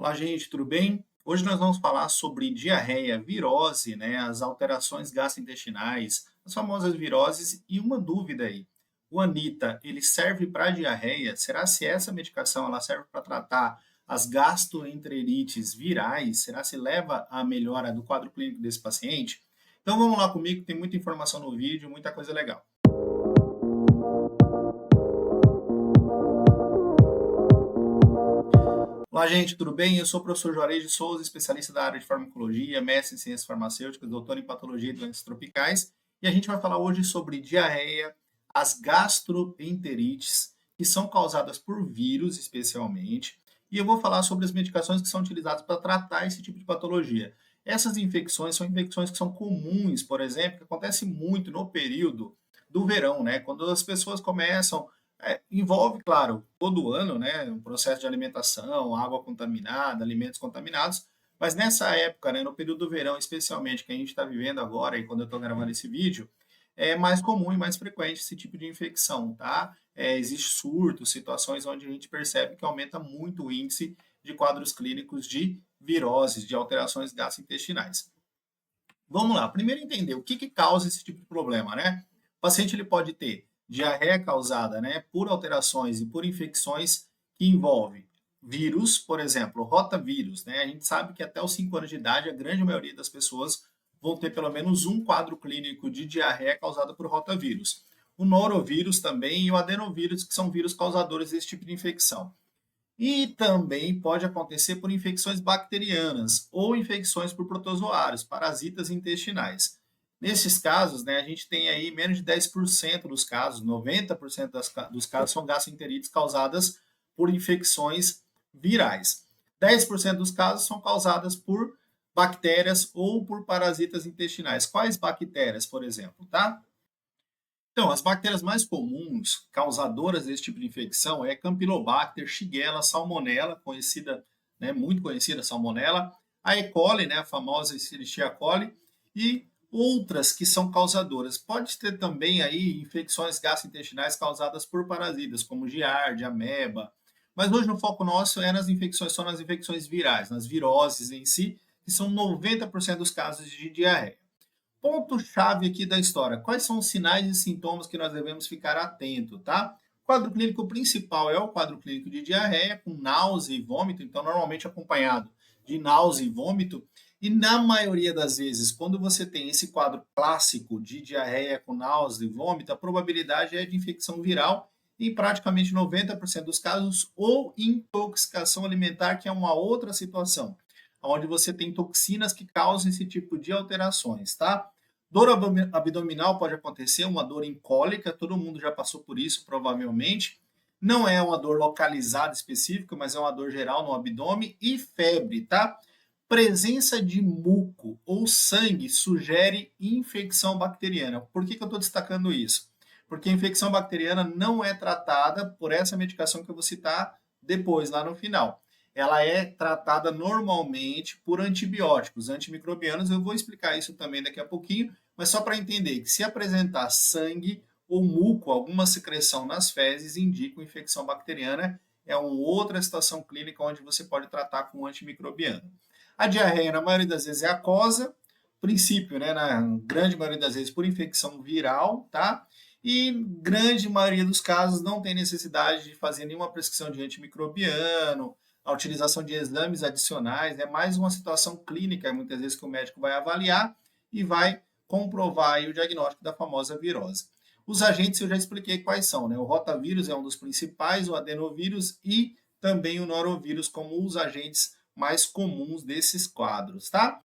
Olá, gente, tudo bem? Hoje nós vamos falar sobre diarreia, virose, né, as alterações gastrointestinais, as famosas viroses e uma dúvida aí. O Anita, ele serve para diarreia? Será se essa medicação ela serve para tratar as gastroenterites virais? Será se leva à melhora do quadro clínico desse paciente? Então vamos lá comigo, tem muita informação no vídeo, muita coisa legal. Olá, gente, tudo bem? Eu sou o professor Juarez de Souza, especialista da área de farmacologia, mestre em ciências farmacêuticas, doutor em patologia e doenças tropicais, e a gente vai falar hoje sobre diarreia, as gastroenterites, que são causadas por vírus, especialmente, e eu vou falar sobre as medicações que são utilizadas para tratar esse tipo de patologia. Essas infecções são infecções que são comuns, por exemplo, que acontece muito no período do verão, né? Quando as pessoas começam envolve, claro, todo ano, né, um processo de alimentação, água contaminada, alimentos contaminados, mas nessa época, né, no período do verão, especialmente, que a gente está vivendo agora, e quando eu estou gravando esse vídeo, é mais comum e mais frequente esse tipo de infecção, tá? Existe surtos, situações onde a gente percebe que aumenta muito o índice de quadros clínicos de viroses, de alterações gastrointestinais. Vamos lá, primeiro entender o que causa esse tipo de problema, né? O paciente ele pode ter diarreia causada, né, por alterações e por infecções que envolvem vírus, por exemplo, rotavírus, né? A gente sabe que até os 5 anos de idade, a grande maioria das pessoas vão ter pelo menos um quadro clínico de diarreia causada por rotavírus. O norovírus também e o adenovírus, que são vírus causadores desse tipo de infecção. E também pode acontecer por infecções bacterianas ou infecções por protozoários, parasitas intestinais. Nesses casos, né, a gente tem aí menos de 10% dos casos, 90% dos casos são gastroenterites causadas por infecções virais. 10% dos casos são causadas por bactérias ou por parasitas intestinais. Quais bactérias, por exemplo, tá? Então, as bactérias mais comuns causadoras desse tipo de infecção é Campylobacter, Shigella, Salmonella, conhecida, né, muito conhecida Salmonella, a E. coli, né, a famosa Escherichia coli, e outras que são causadoras. Pode ter também aí infecções gastrointestinais causadas por parasitas, como Giardia, ameba, mas hoje no foco nosso é nas infecções, são nas infecções virais, nas viroses em si, que são 90% dos casos de diarreia. Ponto-chave aqui da história. Quais são os sinais e sintomas que nós devemos ficar atento, tá? O quadro clínico principal é o quadro clínico de diarreia, com náusea e vômito, então normalmente acompanhado de náusea e vômito. E na maioria das vezes, quando você tem esse quadro clássico de diarreia com náusea e vômito, a probabilidade é de infecção viral em praticamente 90% dos casos, ou intoxicação alimentar, que é uma outra situação, onde você tem toxinas que causam esse tipo de alterações, tá? Dor abdominal pode acontecer, uma dor em cólica, todo mundo já passou por isso, provavelmente. Não é uma dor localizada específica, mas é uma dor geral no abdômen e febre, tá? Presença de muco ou sangue sugere infecção bacteriana. Por que eu estou destacando isso? Porque a infecção bacteriana não é tratada por essa medicação que eu vou citar depois, lá no final. Ela é tratada normalmente por antibióticos, antimicrobianos. Eu vou explicar isso também daqui a pouquinho, mas só para entender que se apresentar sangue ou muco, alguma secreção nas fezes, indica uma infecção bacteriana. É uma outra situação clínica onde você pode tratar com antimicrobiano. A diarreia, na maioria das vezes, é aquosa, princípio, né, na grande maioria das vezes, por infecção viral, tá? E grande maioria dos casos não tem necessidade de fazer nenhuma prescrição de antimicrobiano, a utilização de exames adicionais, é mais uma situação clínica, muitas vezes, que o médico vai avaliar e vai comprovar aí o diagnóstico da famosa virose. Os agentes eu já expliquei quais são, né? O rotavírus é um dos principais, o adenovírus e também o norovírus como os agentes mais comuns desses quadros, tá?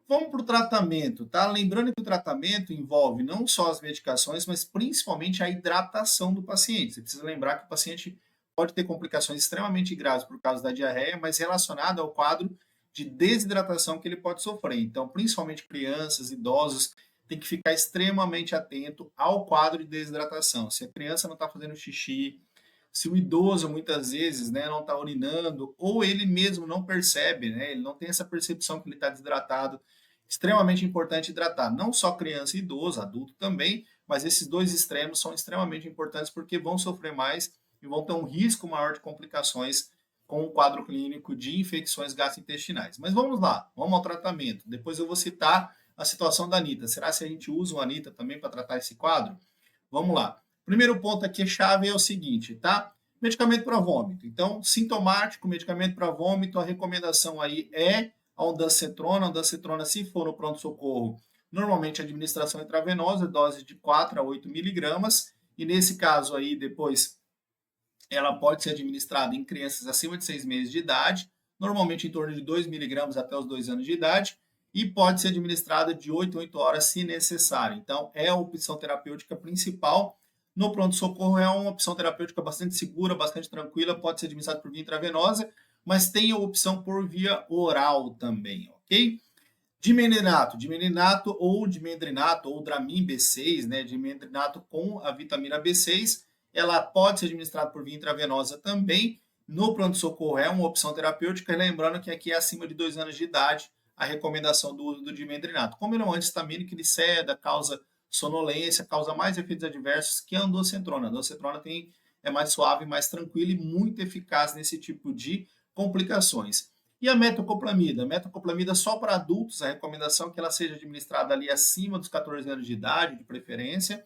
Vamos para o tratamento, tá? Lembrando que o tratamento envolve não só as medicações, mas principalmente a hidratação do paciente. Você precisa lembrar que o paciente pode ter complicações extremamente graves por causa da diarreia, mas relacionado ao quadro de desidratação que ele pode sofrer. Então, principalmente crianças, idosos, tem que ficar extremamente atento ao quadro de desidratação. Se a criança não está fazendo xixi, se o idoso muitas vezes, né, não está urinando, ou ele mesmo não percebe, né, ele não tem essa percepção que ele está desidratado, extremamente importante hidratar, não só criança e idoso, adulto também, mas esses dois extremos são extremamente importantes porque vão sofrer mais e vão ter um risco maior de complicações com um quadro clínico de infecções gastrointestinais. Mas vamos lá, vamos ao tratamento. Depois eu vou citar a situação da Anitta. Será que a gente usa o Anitta também para tratar esse quadro? Vamos lá. Primeiro ponto aqui chave é o seguinte, tá? Medicamento para vômito. Então, sintomático, medicamento para vômito, a recomendação aí é a ondansetrona. A ondansetrona, se for no pronto-socorro, normalmente a administração intravenosa, dose de 4 a 8 miligramas. E nesse caso aí, depois, ela pode ser administrada em crianças acima de 6 meses de idade, normalmente em torno de 2 miligramas até os 2 anos de idade, e pode ser administrada de 8 a 8 horas se necessário. Então, é a opção terapêutica principal. No pronto-socorro é uma opção terapêutica bastante segura, bastante tranquila, pode ser administrada por via intravenosa, mas tem a opção por via oral também, ok? Dimendrinato ou dimendrinato ou Dramin B6, né, dimendrinato com a vitamina B6, ela pode ser administrada por via intravenosa também. No pronto-socorro é uma opção terapêutica, lembrando que aqui é acima de 2 anos de idade a recomendação do uso do dimendrinato. Como ele é um anti-histamínico, ele ceda, causa sonolência, causa mais efeitos adversos que a ondansetrona. A ondansetrona é mais suave, mais tranquila e muito eficaz nesse tipo de complicações. E a metoclopramida? A metoclopramida só para adultos, a recomendação é que ela seja administrada ali acima dos 14 anos de idade, de preferência.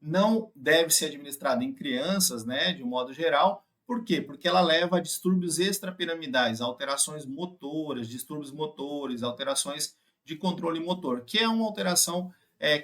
Não deve ser administrada em crianças, né, de um modo geral. Por quê? Porque ela leva a distúrbios extrapiramidais, alterações motoras, distúrbios motores, alterações de controle motor, que é uma alteração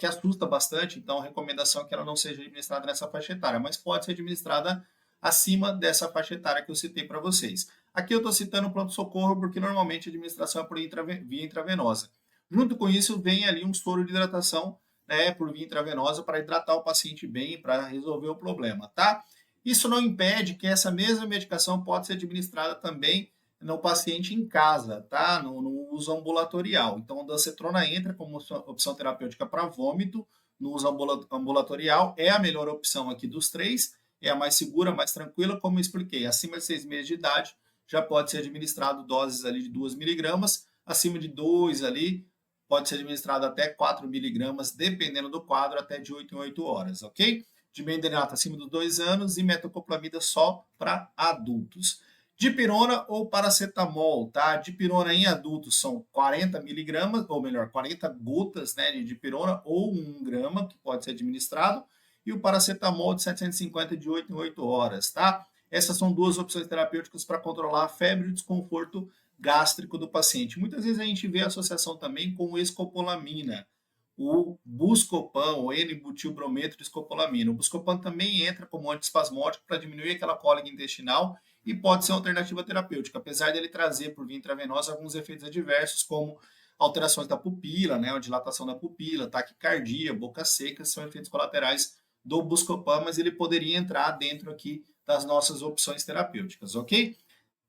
que assusta bastante, então a recomendação é que ela não seja administrada nessa faixa etária, mas pode ser administrada acima dessa faixa etária que eu citei para vocês. Aqui eu estou citando o pronto-socorro porque normalmente a administração é por via intravenosa. Junto com isso, vem ali um soro de hidratação, né, por via intravenosa para hidratar o paciente bem, para resolver o problema, tá? Isso não impede que essa mesma medicação pode ser administrada também no paciente em casa, tá? No uso ambulatorial. Então, a ondansetrona entra como opção terapêutica para vômito no uso ambulatorial, é a melhor opção aqui dos três, é a mais segura, mais tranquila, como eu expliquei, acima de 6 meses de idade já pode ser administrado doses ali de 2 miligramas, acima de 2 ali pode ser administrado até 4 miligramas, dependendo do quadro, até de 8 em 8 horas, ok? Dimendrinato acima dos 2 anos e metoclopramida só para adultos. Dipirona ou paracetamol, tá? Dipirona em adultos são 40 miligramas, ou melhor, 40 gotas, né, de dipirona ou 1 grama, que pode ser administrado, e o paracetamol de 750 de 8 em 8 horas, tá? Essas são duas opções terapêuticas para controlar a febre e o desconforto gástrico do paciente. Muitas vezes a gente vê associação também com escopolamina, o Buscopan, o N-butilbrometo de escopolamina. O Buscopan também entra como antiespasmódico para diminuir aquela cólica intestinal e pode ser uma alternativa terapêutica, apesar dele trazer por via intravenosa alguns efeitos adversos, como alterações da pupila, né, a dilatação da pupila, taquicardia, boca seca, são efeitos colaterais do Buscopan, mas ele poderia entrar dentro aqui das nossas opções terapêuticas, ok?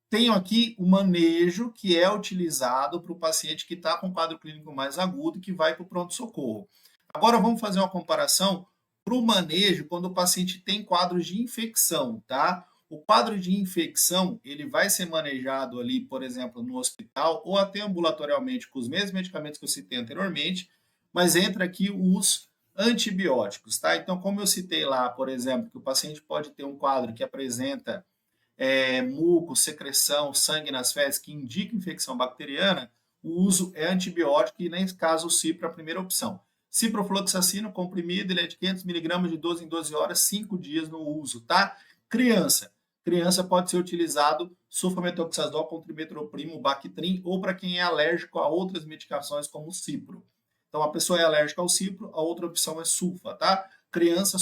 Tenho aqui o manejo que é utilizado para o paciente que está com quadro clínico mais agudo e que vai para o pronto-socorro. Agora vamos fazer uma comparação para o manejo quando o paciente tem quadros de infecção, tá? O quadro de infecção, ele vai ser manejado ali, por exemplo, no hospital ou até ambulatorialmente com os mesmos medicamentos que eu citei anteriormente, mas entra aqui os antibióticos, tá? Então, como eu citei lá, por exemplo, que o paciente pode ter um quadro que apresenta muco, secreção, sangue nas fezes, que indica infecção bacteriana, o uso é antibiótico e, nesse caso, o cipro é a primeira opção. Ciprofloxacino, comprimido, ele é de 500 mg de 12 em 12 horas, 5 dias no uso, tá? Criança. Criança pode ser utilizado sulfametoxazol com trimetroprimo, Bactrim, ou para quem é alérgico a outras medicações como o cipro. Então, a pessoa é alérgica ao cipro, a outra opção é sulfa, tá? Criança,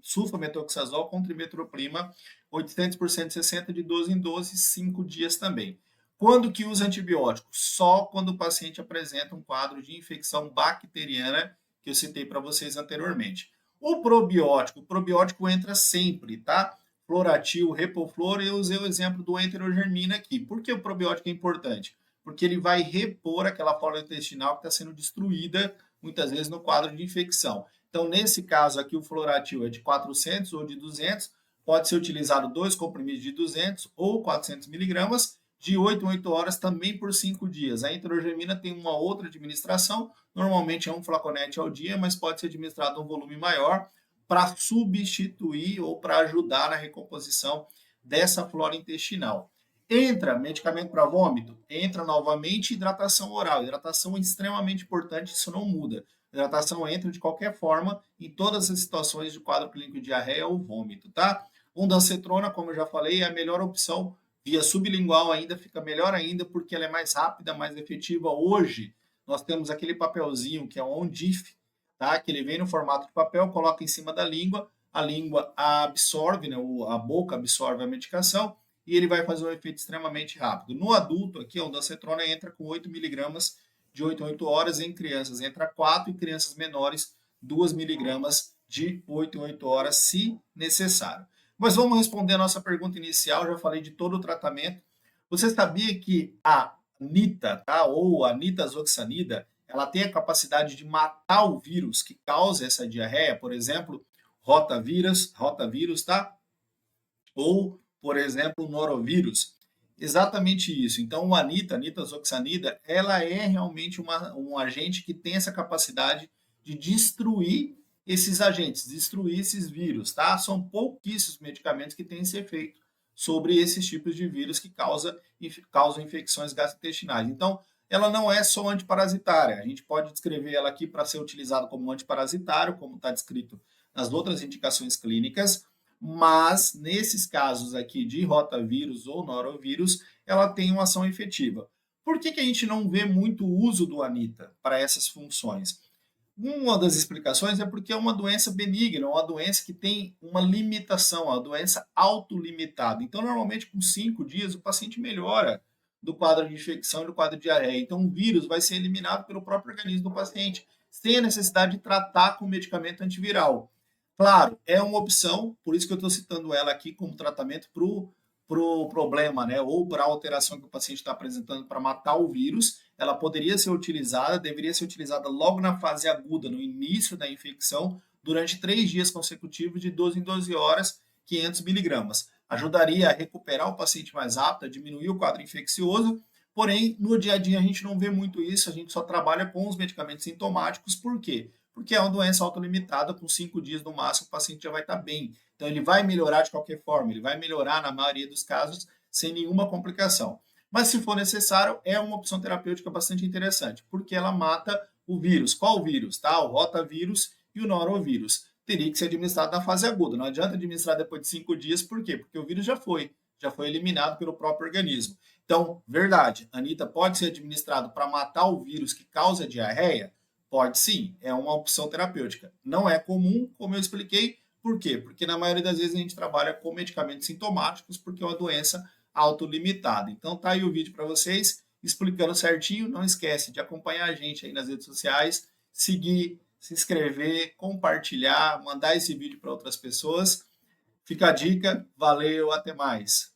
sulfametoxazol com trimetroprima, 800 por 160 de 12 em 12, 5 dias também. Quando que usa antibiótico? Só quando o paciente apresenta um quadro de infecção bacteriana, que eu citei para vocês anteriormente. O probiótico entra sempre, tá? Floratil, Repoflor, eu usei o exemplo do enterogermina aqui. Por que o probiótico é importante? Porque ele vai repor aquela flora intestinal que está sendo destruída, muitas vezes, no quadro de infecção. Então, nesse caso aqui, o Floratil é de 400 ou de 200, pode ser utilizado 2 comprimidos de 200 ou 400 miligramas, de 8 em 8 horas, também por 5 dias. A enterogermina tem uma outra administração, normalmente é um flaconete ao dia, mas pode ser administrado um volume maior para substituir ou para ajudar na recomposição dessa flora intestinal. Entra medicamento para vômito? Entra novamente hidratação oral. Hidratação é extremamente importante, isso não muda. Hidratação entra de qualquer forma em todas as situações de quadro clínico de diarreia ou vômito, tá? Ondansetrona, como eu já falei, é a melhor opção. Via sublingual ainda fica melhor ainda porque ela é mais rápida, mais efetiva. Hoje nós temos aquele papelzinho que é o Ondif, tá? Que ele vem no formato de papel, coloca em cima da língua, a língua absorve, né? A boca absorve a medicação e ele vai fazer um efeito extremamente rápido. No adulto, aqui, a ondansetrona entra com 8 miligramas de 8 em 8 horas, em crianças entra 4 e crianças menores 2 miligramas de 8 em 8 horas, se necessário. Mas vamos responder a nossa pergunta inicial, já falei de todo o tratamento. Você sabia que a Anita, tá, ou a nitazoxanida, ela tem a capacidade de matar o vírus que causa essa diarreia, por exemplo, rotavírus, tá? Ou, por exemplo, o norovírus. Exatamente isso. Então, a nitazoxanida, ela é realmente um agente que tem essa capacidade de destruir esses agentes, destruir esses vírus, tá? São pouquíssimos medicamentos que têm esse efeito sobre esses tipos de vírus que causam infecções gastrointestinais. Então, ela não é só antiparasitária. A gente pode descrever ela aqui para ser utilizada como antiparasitário, como está descrito nas outras indicações clínicas, mas nesses casos aqui de rotavírus ou norovírus, ela tem uma ação efetiva. Por que a gente não vê muito uso do Anita para essas funções? Uma das explicações é porque é uma doença benigna, uma doença que tem uma limitação, uma doença autolimitada. Então, normalmente, com 5 dias, o paciente melhora do quadro de infecção e do quadro de diarreia. Então, o vírus vai ser eliminado pelo próprio organismo do paciente, sem a necessidade de tratar com medicamento antiviral. Claro, é uma opção, por isso que eu estou citando ela aqui como tratamento para o problema, né? Ou para a alteração que o paciente está apresentando para matar o vírus. Ela poderia ser utilizada, deveria ser utilizada logo na fase aguda, no início da infecção, durante 3 dias consecutivos, de 12 em 12 horas, 500 miligramas. Ajudaria a recuperar o paciente mais rápido, a diminuir o quadro infeccioso, porém, no dia a dia a gente não vê muito isso, a gente só trabalha com os medicamentos sintomáticos, por quê? Porque é uma doença autolimitada, com 5 dias no máximo, o paciente já vai estar bem. Então, ele vai melhorar de qualquer forma, ele vai melhorar, na maioria dos casos, sem nenhuma complicação. Mas, se for necessário, é uma opção terapêutica bastante interessante, porque ela mata o vírus. Qual vírus? Tá? O rotavírus e o norovírus. Teria que ser administrado na fase aguda. Não adianta administrar depois de 5 dias, por quê? Porque o vírus já foi eliminado pelo próprio organismo. Então, verdade, Anita pode ser administrado para matar o vírus que causa diarreia? Pode sim, é uma opção terapêutica. Não é comum, como eu expliquei. Por quê? Porque na maioria das vezes a gente trabalha com medicamentos sintomáticos, porque é uma doença autolimitada. Então tá aí o vídeo para vocês, explicando certinho. Não esquece de acompanhar a gente aí nas redes sociais, seguir, se inscrever, compartilhar, mandar esse vídeo para outras pessoas. Fica a dica, valeu, até mais.